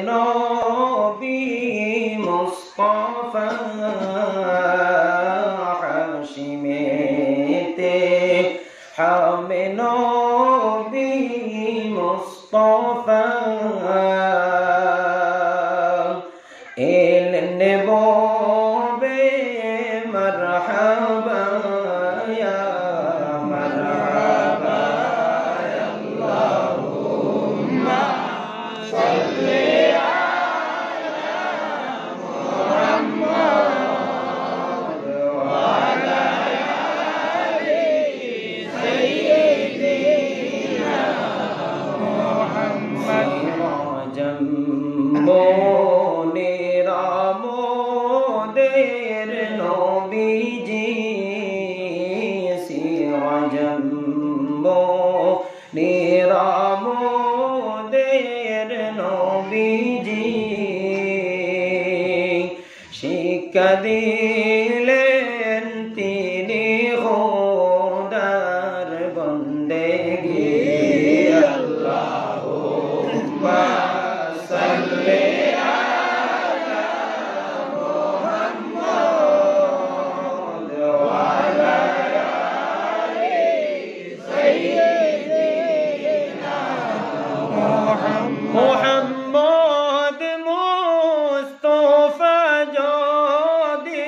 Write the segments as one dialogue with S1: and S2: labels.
S1: নবী মুস্তাফা হাশিমেতে হামে নবী মুস্তাফা এলেন ববে মারহাবা ইয়া মারহাবা আল্লাহুম্মা সাল্লি আলা মুহাম্মাদ ওয়া আলা আলি সাইয়্যিদিনা মুহাম্মদ নিরামদের নবীজি সিরাজম নিরামদের নবীজি শিক্ষা দিলেন তিনি খোদার বন্দেগী আল্লাহুম্মা সাল্লি আলা মুহাম্মাদ ওয়া আলা আলি সাইয়্যিদিনা মুহাম্মদ মুস্তাফা যদি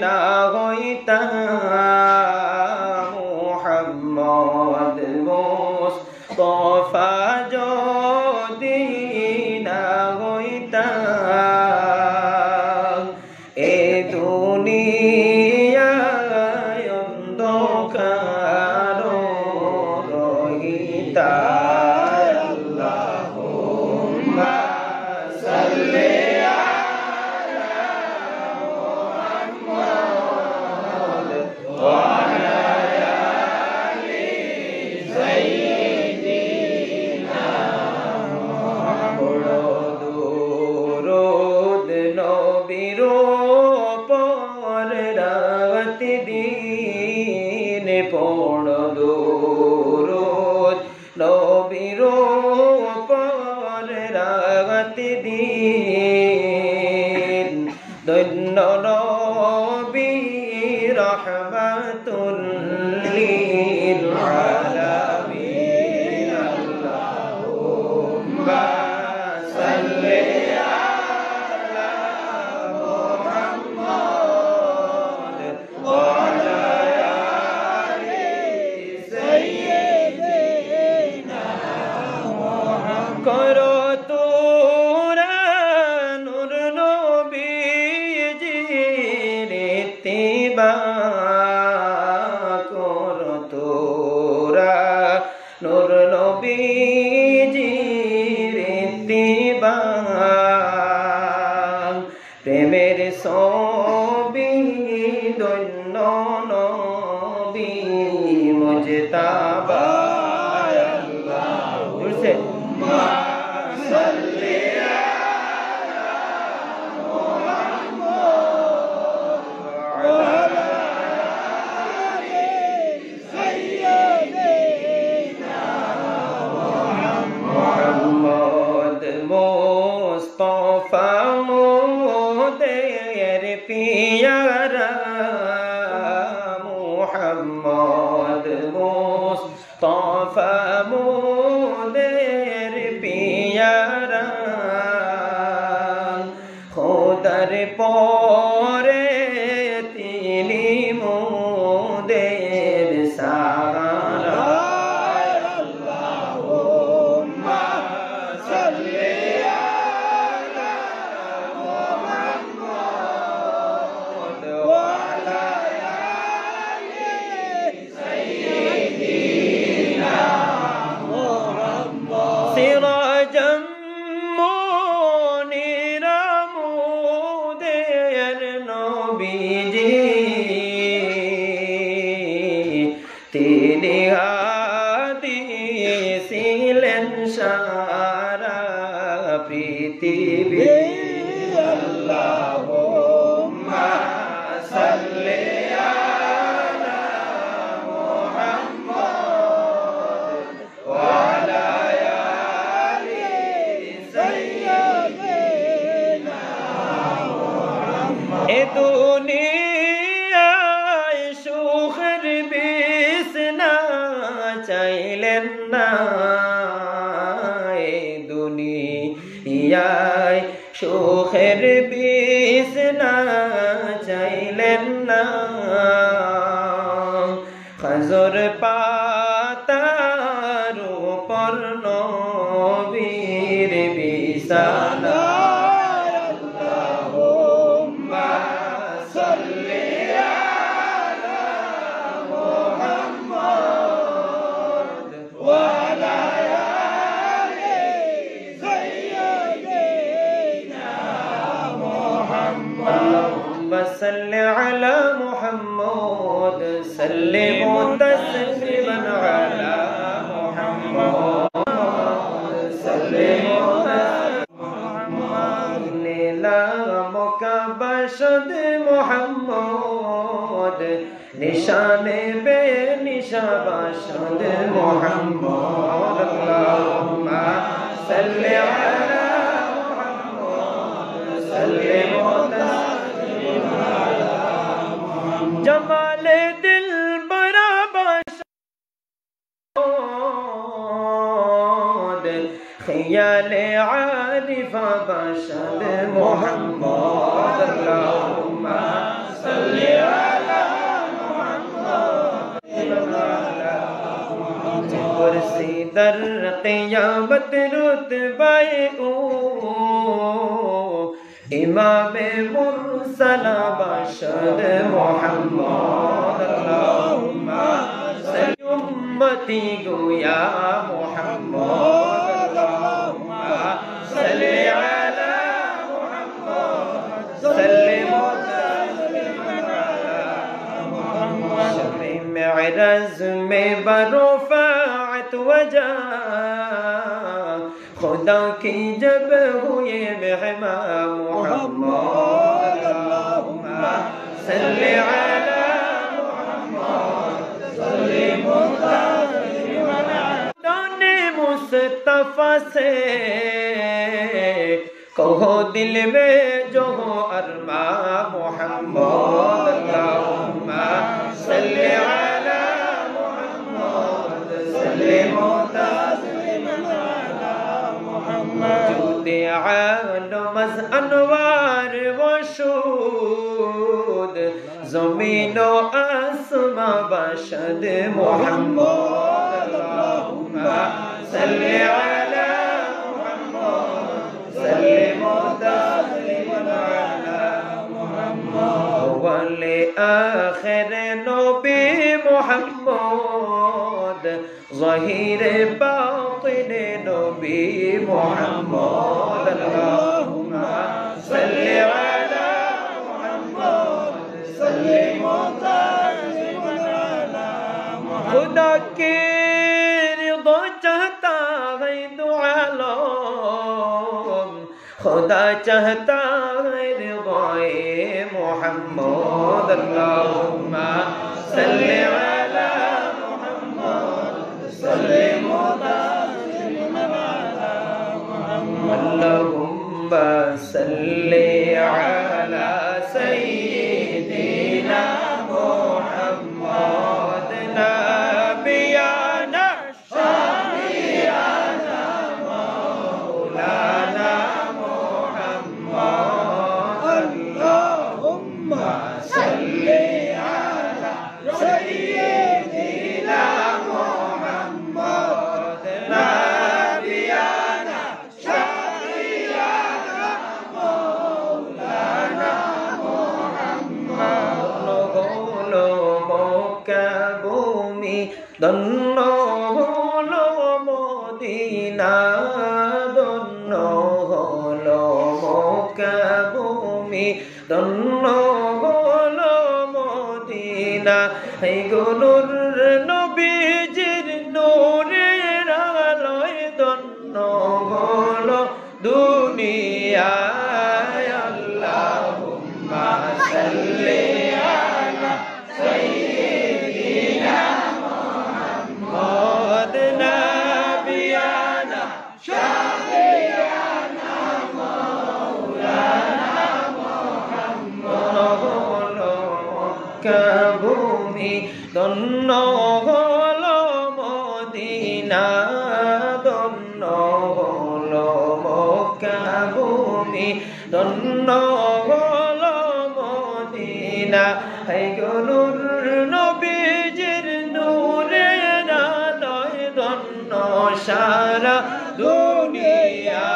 S1: না হইতা মুহাম্মদ মুস্তাফা যদি না হইতা এ দুনিয়ায় অন্ধকার রহিতা আল্লাহুম্মা সাল্লি আলা মুহাম্মাদ ওয়া আলা আলি সাইয়্যিদিনা মুহাম্মদ দুরূদ নবীর উপর রাত দিন পড় দুরূদ নবীর উপর রাত দিন ধন্য নবী রাহমাতুল লিল আলামিন আল্লাহুম্মা সাল্লি আলা মুহাম্মাদ ওয়া আলা আলি সাইয়্যিদিনা মুহাম্মদ করো তোরা নূর নবীজির ইত্তিবা করো তোরা নূর নবীজির ইত্তিবা প্রেমের ছবি ধন্য নবী মুজতাবা আল্লাহুম্মা সাল্লি আলা মুহাম্মাদ ওয়া আলা আলি সাইয়্যিদিনা মুহাম্মদ মুস্তাফা মোদের পিয়ারা মুহাম্মদ মুস্তাফা মোদের পিয়ারা খোদার পরে তিনি মোদের সাহারা আল্লাহুম্মা সাল্লি আলা মুহাম্মাদ ওয়া আলা আলি সাইয়্যিদিনা মুহাম্মদ সিরাজম মুনিরা মোদের নবীজি তিনি হাদি ছিলেন সারা পৃথিবী আল্লাহুম্মা সাল্লি আলা মুহাম্মাদ ওয়া আলা আলি সাইয়্যিদিনা চাইলেন না এই দুনিয়ায় সুখের বিছানা চাইলেন না খজর পাতার উপর নবীর বিছানা আল্লাহুম্মা সাল্লি আলা মুহাম্মদ ওয়া আলা আলি সাইয়্যিদিনা মুহাম্মদ আল্লাহুম্মা সাল্লি আলা মুহাম্মদ সাল্লিম তাসলিমান আলা মুহাম্মদ সাল্লিম बशद मोहम्मद निशाने बे निशा बशद मोहम्मद अल्लाहुम्मा सल्ली अला मुहम्मद सल्लिम तस्लीम अला मुहम्मद जमाल दिल बरा बशद खयाल आरिफा बशद मोहम्मद अल्लाहुम्मा सल्ली अला मुहम्मद कुर्सी दर क़यामत रुतबाए ओ इमाम मुरसला बशद मोहम्मद अल्लाहुम्मा सल्ली उम्मती गोया मोहम्मद अल्लाहुम्मा सल्ली अला मेरज में बरोफात वजा खुदा की जब हुए मेहमान मोहम्मद अल्लाहुम्मा सल्ली अला मुहम्मद सल्लिम तस्लीमान दाने मुस्तफा से कहो दिल में जो हो अरमा मोहम्मद अल्लाहुम्मा सल्ली अला मुहम्मद सल्लिम तस्लीमान अला मुहम्मद जुदे आलम अनवार व शूद ज़मीन व आसमां बशद मोहम्मद अल्लाहुम्मा सल्ली अला वले आखिर नबी मोहम्मद ज़हीर बातिन नबी मोहम्मद अल्लाहुम्मा सल्ली अला मुहम्मद सल्लिम तस्लीमान अला मुहम्मद खुदा की रिज़ा चाहता है दो आलम खुदा चाहता है रिज़ाए मोहम्मद अल्लाहुम्मा सल्ली अला मुहम्मद सल्लिम तस्लीमान अला मुहम्मद अल्लाहुम्मा सल्ली अला सय्यिदिना मुहम्मद नबियाना शाफियाना मौलाना ধন্য হলো মদিনা ধন্য হলো মক্কা ভূমি ধন্য হলো মদিনা এই গুণর নবীজির নূরের আলোয় ধন্য হলো দুনিয়া আল্লাহুম্মা সাল্লি আলা সাইয়্যিদিনা মুহাম্মদ নাবিয়ানা শাফিয়ানা মাওলানা মুহাম্মদ ভূমি ধন্য হলো মদিনা ধন্য হলো মক্কা ভূমি ধন্য হলো মদিনা হে গো নূর নবীজির নূরে আলোয় ধন্য সারা দুনিয়া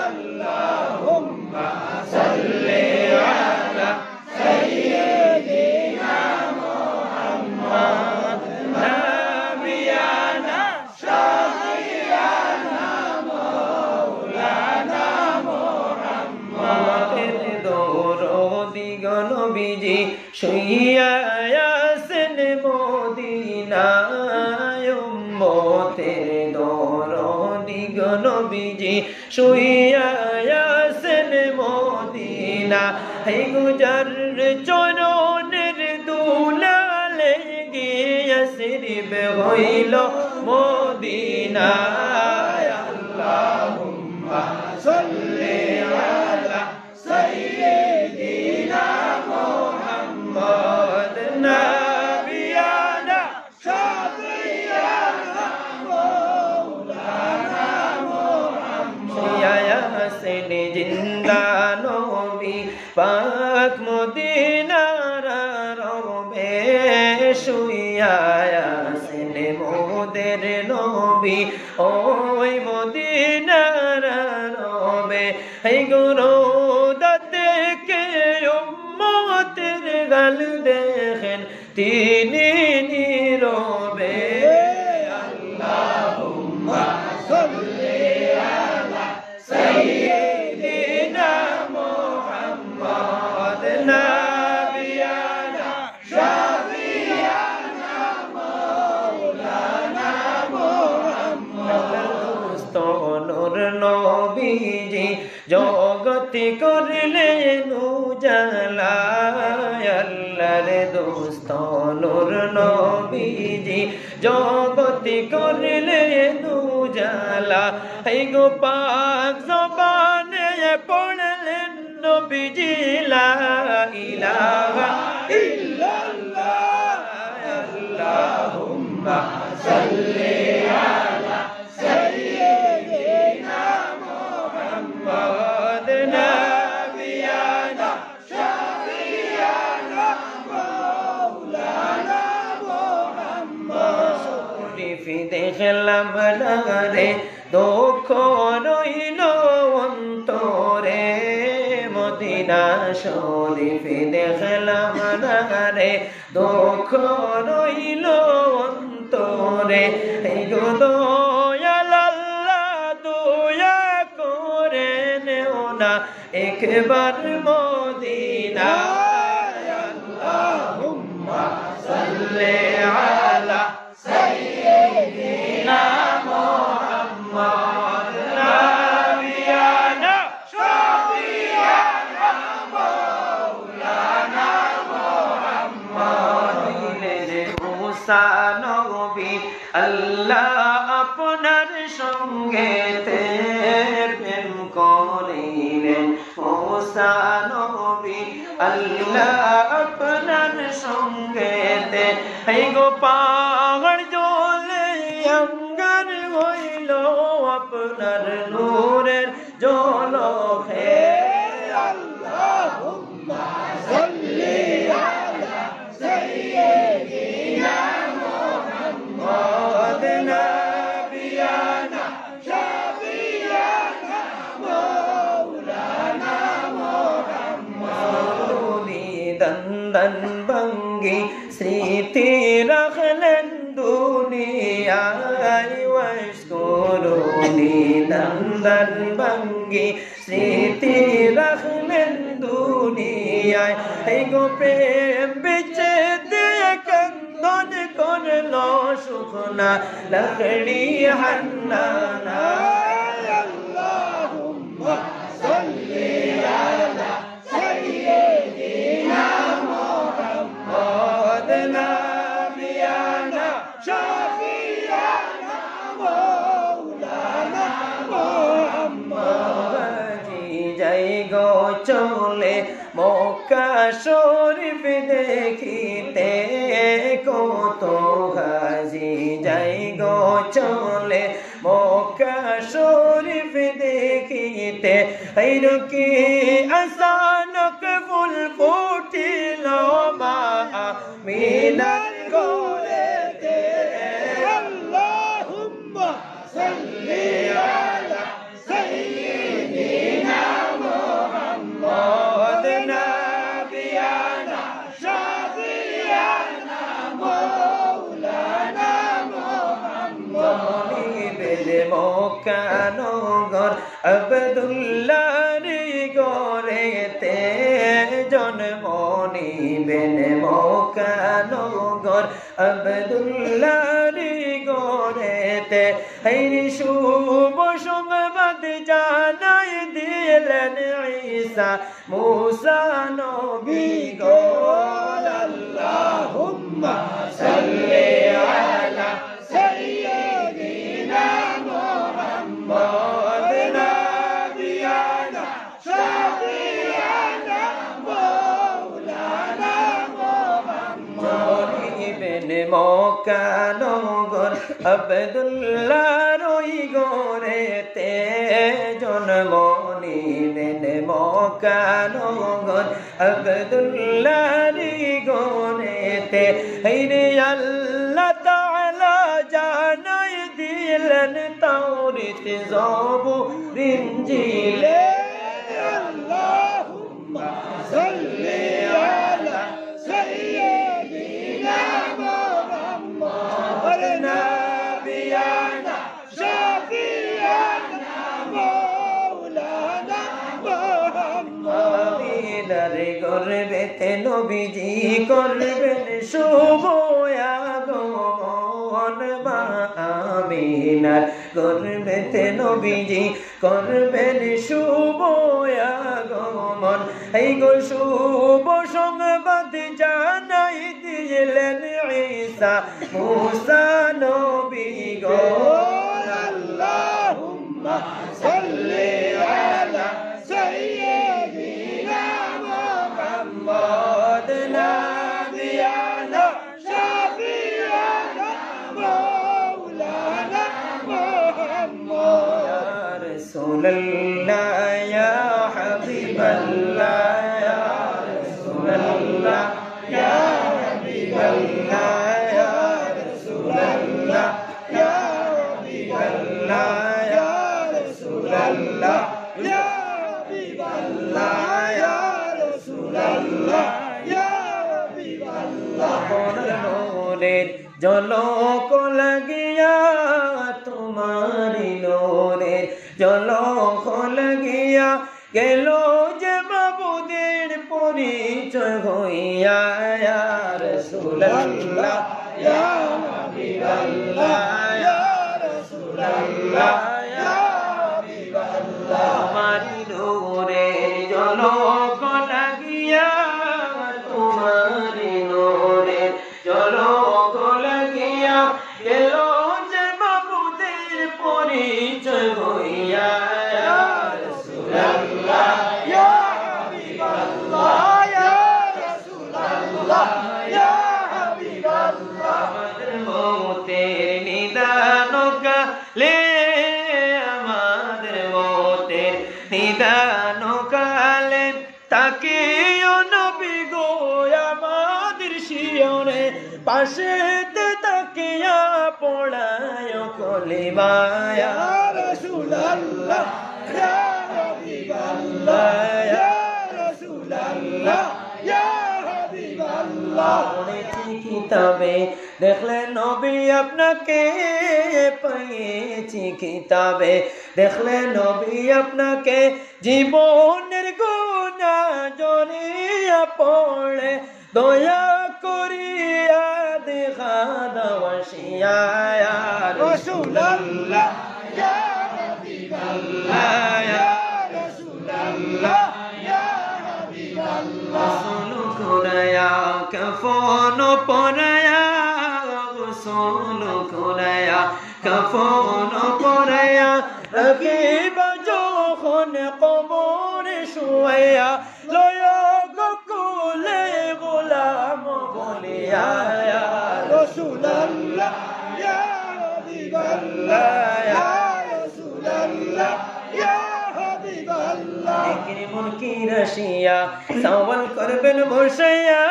S1: আল্লাহুম্মা সাল্লি আলা সাইয়্যিদিনা মুহাম্মদ নাবিয়ানা শাফিয়ানা মাওলানা মুহাম্মদের দরদি গো নবীজি শুইয়া আছেন মদিনায় উম্মতের দরদি গো নবীজি শুইয়া আছেন মদিনা হে গুজার চরণের দুলা লেগিয়া সিরিব হইল মদিনায় আল্লাহুম্মা সাল্লি আলা সাইয়্যিদিনা মুহাম্মদ নাবিয়ানা শাফিয়ানা মাওলানা মুহাম্মদ ইয়াসিন জিন্দা নবী পাক মদিনার রবে শুইয়া আছেন মোদের নবী ওই মদিনার রবে হে গুরু দেখে উম্মতের গাল দেখেন তিনি নীরবে আল্লাহুম্মা সাল্লি আলা সাইয়্যিদিনা মুহাম্মদ নাবিয়ানা শাফিয়ানা মাওলানা মুহাম্মদ নূর নবীজি জগতি করলেন উজালা আল্লাহর দোস্ত নূর নবীজি জগতি করলেন উজালা হে গো পাক জবানে পড়লেন নবীজি লা ইলাহা ইল্লাল্লাহ আল্লাহুম্মা সাল্লি আলা সাইয়্যিদিনা মুহাম্মদ নাবিয়ানা শাফিয়ানা মাওলানা মুহাম্মদ শরীফ দেখলাম নারে দুঃখ রইল অন্তরে মদিনা শরীফ দেখলাম নারে দুঃখ রইল অন্তরে হে গো দয়াল আল্লাহ দয়া করে নেও না একবার মদিনা আল্লাহুম্মা সাল্লি আলা সাইয়্যিদিনা মুহাম্মদ নাবিয়ানা শাফিয়ানা মাওলানা মুহাম্মদ মুসা নবী আল্লাহ আপনার সঙ্গে প্রেম করিলেন মুসা নবী আল্লাহ আপনার সঙ্গে হে গো পাহাড় জ্বলে অঙ্গার হইল আপনার নূরের ঝলকে আল্লাহুম্মা সাল্লি আলা সাইয়্যিদিনা মুহাম্মদ নাবিয়ানা শাফিয়ানা মাওলানা মুহাম্মদ দন্দন ভঙ্গি স্মৃতি রাখলেন দুনিয়ায় ওয়াশকুরুনি দন্দন ভঙ্গি স্মৃতি রাখলেন দুনিয়ায় হে গো প্রেম বেচে দিয়ে কন্দন করলো শুকনা লকড়ি হান্নানা আল্লাহুম্মা সাল্লি আলা সাইয়্যিদিনা মুহাম্মদ নাবিয়ানা শাফিয়ানা মাওলানা মুহাম্মদ যাই গো চলে মক্কা শরীফ দেখিতে কত হাজি যাই গো চলে মক্কা শরীফ দেখিতে কি আসানক ফুল ফুটিল মা মিনার গোরেতে আল্লাহুম্মা সাল্লি আলা সাইয়্যিদিনা মুহাম্মদ নাবিয়ানা শাফিয়ানা মাওলানা মুহাম্মদ বেদে মক্কা নগর আব্দুল্লাহর গোরেতে জন্ম নিবেন মক্কা নগর আব্দুল্লাহর গোরেতে শুভ সংবাদ জানাই দিলেন ঈসা মুসা নবী গো আল্লাহুম্মা সাল্লি আলা সাইয়্যিদিনা মুহাম্মদ নাবিয়ানা শাফিয়ানা মাওলানা মুহাম্মদ ইবনে মক্কা নগর আব্দুল্লাহর গোরেতে জন্ম নিবেন মক্কা নগর আব্দুল্লাহর গোরেতে আল্লাহ তাআলা জানাই দিলেন তাওরাত জবুর ইনজিলে আল্লাহুম্মা সাল্লি আলা সাইয়্যিদিনা মুহাম্মদ নাবিয়ানা শাফিয়ানা মাওলানা মুহাম্মদ মিনার গর্বেতে নবীজি করবেন শুভ আগমন মা আমিনার গর্বেতে নবীজি করবেন শুভ আগমন এই গো শুভ সংবাদ জানাই দিলেন ঈসা মুসা নবী গো আল্লাহুম্মা সাল্লি আলা সাইয়্যিদিনা মুহাম্মদ নাবিয়ানা শাফিয়ানা মাওলানা মুহাম্মদ ইয়া রাসূলুল্লাহ ইয়া হাবিবাল্লাহ ইয়া রাসূলুল্লাহ ইয়া হাবিবাল্লাহ ইয়া রাসূলুল্লাহ ইয়া হাবিবাল্লাহ ইয়া রাসূলুল্লাহ ইয়া হাবিবাল্লাহ ইয়া রাসূলুল্লাহ ইয়া হাবিবাল্লাহ নূরের ঝলক লাগিয়া তোমারি নূরের ঝলক লাগিয়া গেল যে মাবুদের পরিচয় হইয়া ইয়া রাসূলুল্লাহ ইয়া হাবিবাল্লাহ ইয়া রাসূলুল্লাহ ইয়া হাবিবাল্লাহ তোমারি নূরের ঝলক লাগিয়া তোমারি নূরের ঝলক লাগিয়া গেল যে মাবুদের পরিচয় হইয়া ইয়া রাসূলুল্লাহ ইয়া হাবিবাল্লাহ ইয়া রাসূলুল্লাহ ইয়া হাবিবাল্লাহ আমাদের মৌতের নিদান কালে আমাদের মৌতের নিদান কালে তাকে নবী গো আমাদের শিয়রে পাশেতে তাকিয়া পড়ায় কলিমা ইয়া রাসূলুল্লাহ ইয়া হাবিবাল্লাহ ইয়া রাসূলুল্লাহ ইয়া হাবিবাল্লাহ পড়েছি কিতাবে দেখলেন নবী আপনাকে পেয়েছি কিতাবে দেখলেন নবী আপনাকে জীবনের গুনাহ জড়িয়া পড়ে দয়া করিয়া দেখা দাওয়াশিয়া ইয়া রাসূলুল্লাহ ইয়া হাবিবাল্লাহ ইয়া রাসূলুল্লাহ ইয়া হাবিবাল্লাহ রাসূল কুরায়া কাফন পরায়া রাসূল কুরায়া কাফন পরায়া রাখিবা যখন কবরে শুয়া লয়া গকুলে গোলাম বলিয়া ইয়া রাসূলুল্লাহ ইয়া حبيب الله يا رسول الله يا حبيب الله নেকির মুনকির আসিয়া সওয়াল করবেন বসাইয়া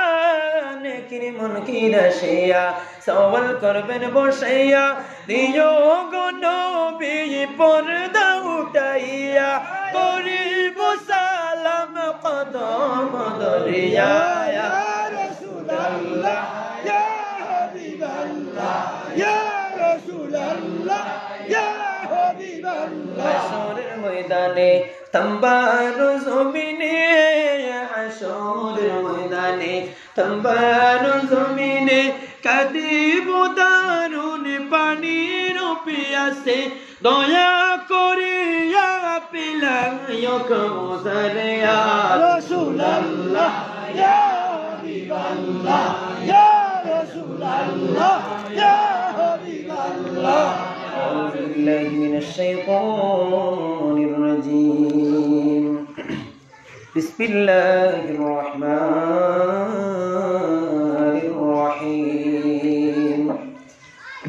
S1: নেকির মুনকির আসিয়া সওয়াল করবেন বসাইয়া দিও গো নবী পর্দা উঠাইয়া করিব সালাম কদম দরিয়া ইয়া রাসূলুল্লাহ ইয়া হাবিবাল্লাহ ইয়া রাসূলুল্লাহ ইয়া হাবিবাল্লাহ হাশরের ময়দানে তম্বার জমিনে হাশরের ময়দানে তম্বার জমিনে কাদিব দারুন পানির পিয়াসে দয়া করিয়া পিলাইও কাউসার ইয়া রাসূলুল্লাহ ইয়া হাবিবাল্লাহ ইয়া রাসূলুল্লাহ ইয়া হাবিবাল্লাহ أعوذ بالله من الشيطان الرجيم بسم الله الرحمن الرحيم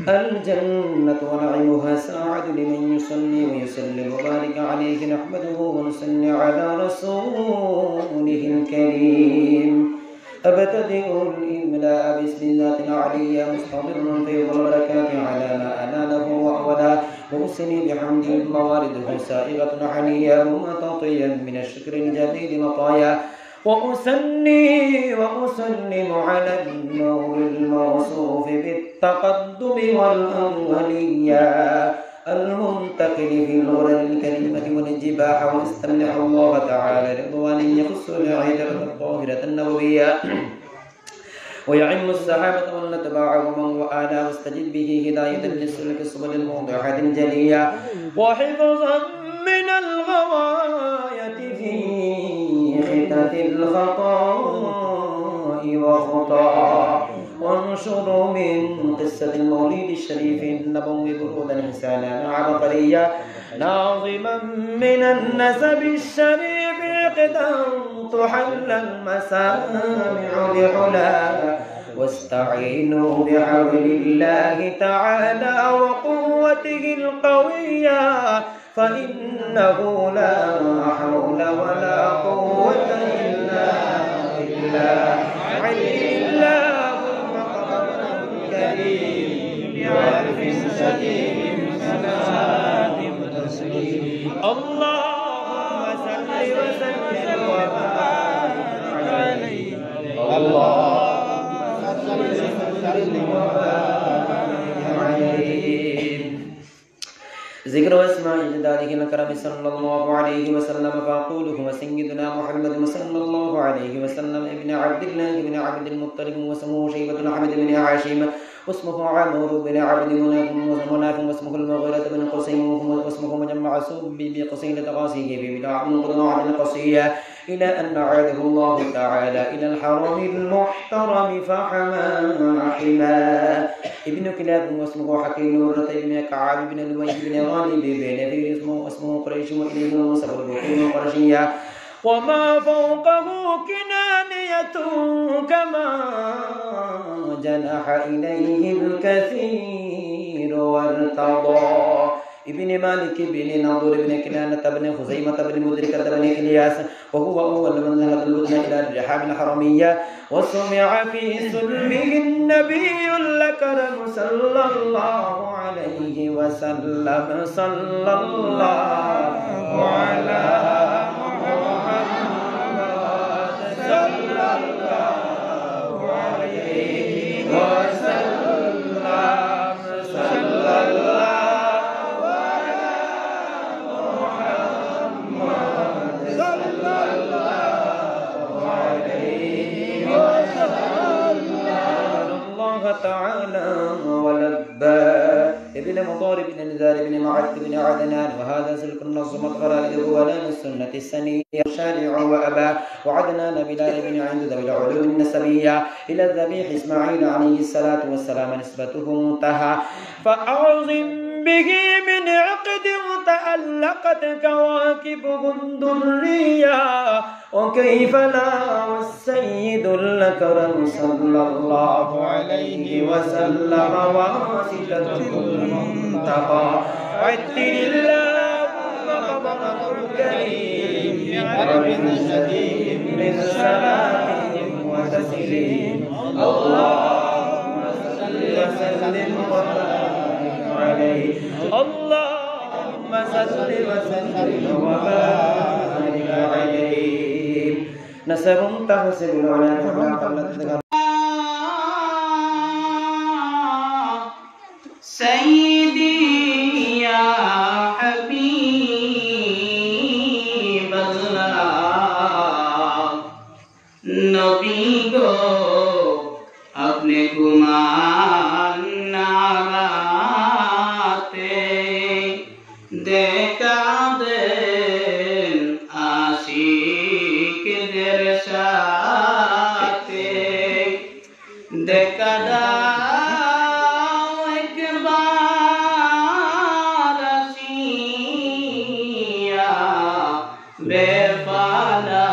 S1: الجنة ونعيمها ساعد لمن يصلي ويسلم وبارك عليه نحمده ونصلي على رسوله الكريم أبتدئ الإملاء باسم ذات عليا مستمر فيض البركات على ما أناله وأولا وأسني بحمد موارده سائغة حنيا ومتطيا من الشكر الجديد مطايا وأسني وأسلم على النور الموصوف بالتقدم والأولية المنتقل في الغرر الكريمة والجباح واستمنح الله تعالى رضوانا يخص العيدة الطاهرة النبوية ويعم الصحابة ومن تبعهم وآله واستجب به هداية للسلك السبل الموضحة الجلية وحفظا من الغواية في خطة الخطاء وخطأ وانشر من قصة المولد الشريف النبوي برودا حسانا عبقريا ناظما من النسب الشريف قدا تحل المسامع بحلا واستعينوا بحول الله تعالى وقوته القوية فإنه لا حول ولا قوة إلا بالله علي الله بعرف شديد صلاة وتسليم اللهم صل وسلم وبارك عليه اللهم صل وسلم وبارك عليه ذكر اسماء اجداده الكرام صلى الله عليه وسلم فاقول هو سيدنا محمد صلى الله عليه وسلم ابن عبد الله بن عبد المطلب واسمه شيبة أحمد بن هاشم واسمه عمرو بن عبد مناف واسمه المغيرة بن قصي واسمه مجمع سب بقصيدة قاسيه ببلع بن قضاعة القصية إلى أن أعاده الله تعالى إلى الحرم المحترم فحما ابن كلاب واسمه حكيم مرة بن كعب بن الوليد بن غالب بن نذير واسمه قريش وإليه نسب البخيل قرشية وما فوقه كنانية كما جنح إليه الكثير وارتضى ابن مالك بن نضر بن كنانة بن خزيمة بن مدركة بن إلياس وهو أول من ذهب البدن إلى الرحاب الحرمية وسمع في سلمه النبي الأكرم صلى الله عليه وسلم صلى الله على تعالى ولبى ابن مضار بن نزار بن معد بن عدنان وهذا سلك النظم الغرائب ولام السنة السنية شارع وأبا وعدنان بلال بن عند ذوي العلوم النسبية إلى الذبيح إسماعيل عليه الصلاة والسلام نسبته منتهى فأعظم به من عقد تألقت كواكبه الدرية وكيف لا والسيد الأكرم صلى الله عليه وسلم واسطته مرتقى عطر اللهم قبره الكريم بعرب شديد من صلاة وتسليم اللهم صل وسلم وبارك عليه اللهم صل وسلم وبارك عليه نسب تغسل العلا سيدي يا حبيب الله नबी को अपने गुमान नाराते देखा देन आशिक देर साथे देखा दाओ एक बार आशिया बेफाना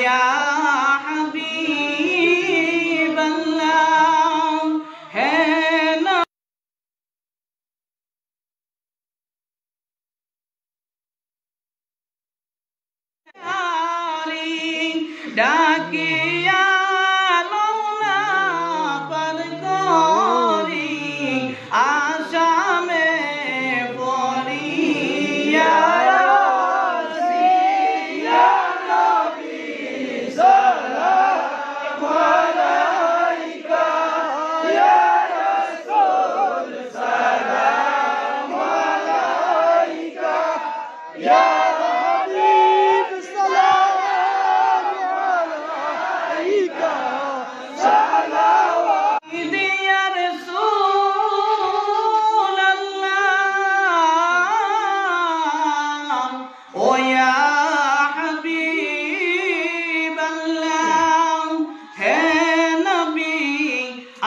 S2: या हबीब अल्लाह है ना डाकिया लौला पर गोरी आशा में बोरी या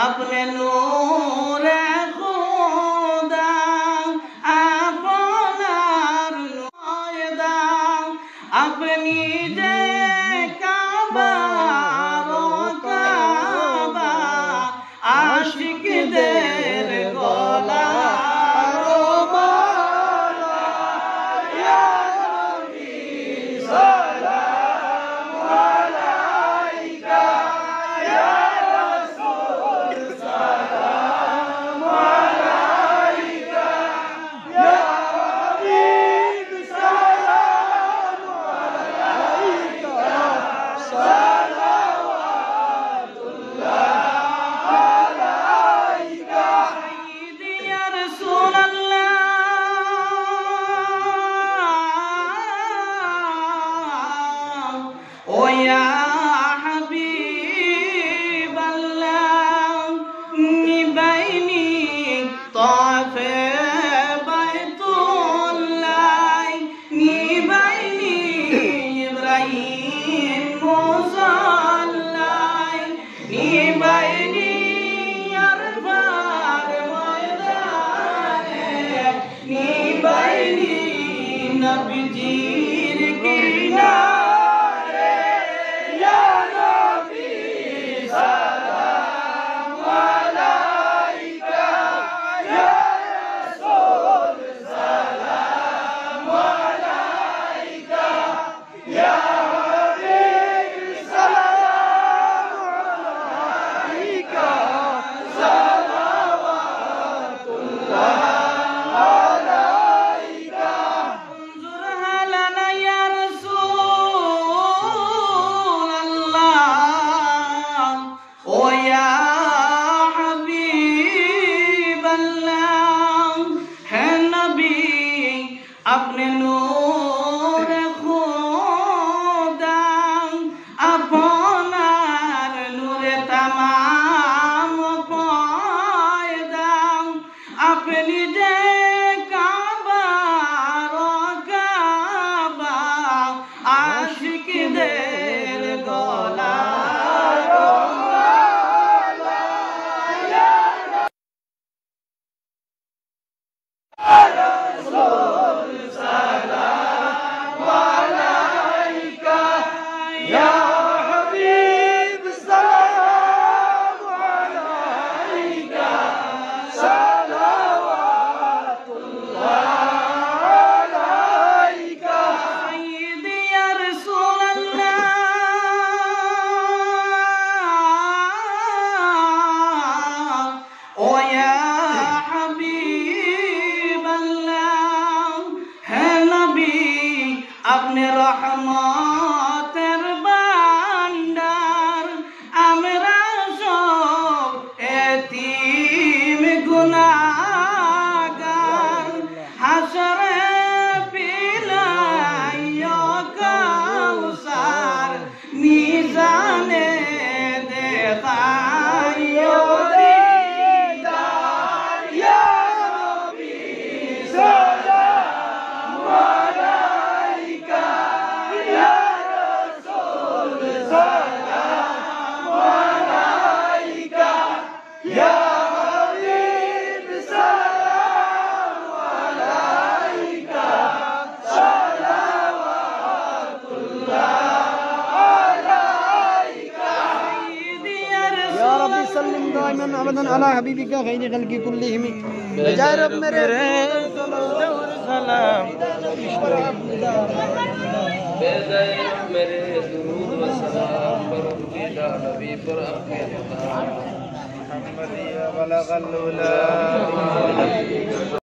S2: अपने नूर खुदा अपनार नुआयदा अपनी दे काबा रो काबा आशिक देर गोला रो माला या नबी सलाम अलैका या नबीजीर किनारे या नबी सलाम अलैका या रसूल सलाम अलैका या हबीब सलाम अलैका सलावतुल्लाह अपने नूर खुदा अपनार नूर तमाम पायदा अपनी दे काबा रो काबा आशिक देर गोला रो माला या रसूल सलाम अलैका या हबीब सलाम अलैका सलावतुल्लाह अलैका सय्यदी या रसूल अल्लाह ओ या अपने रहमतेर भांडार আমরা সব এতিম গুনাহগার হাসরে পিলাইয়া কাউসার মিজানে দেখাইয়া দিদার ইয়া নবী সালাম আলাইকা ইয়া
S3: वसल्लिम दाइमन अबदन अला हबीबिका खैरिल खल्क़ि कुल्लिहिम बजाय रब मेरे सलाम मेरे दुरूद व सलाम पर खुदा नबी पर मुहम्मदिया बलगल उला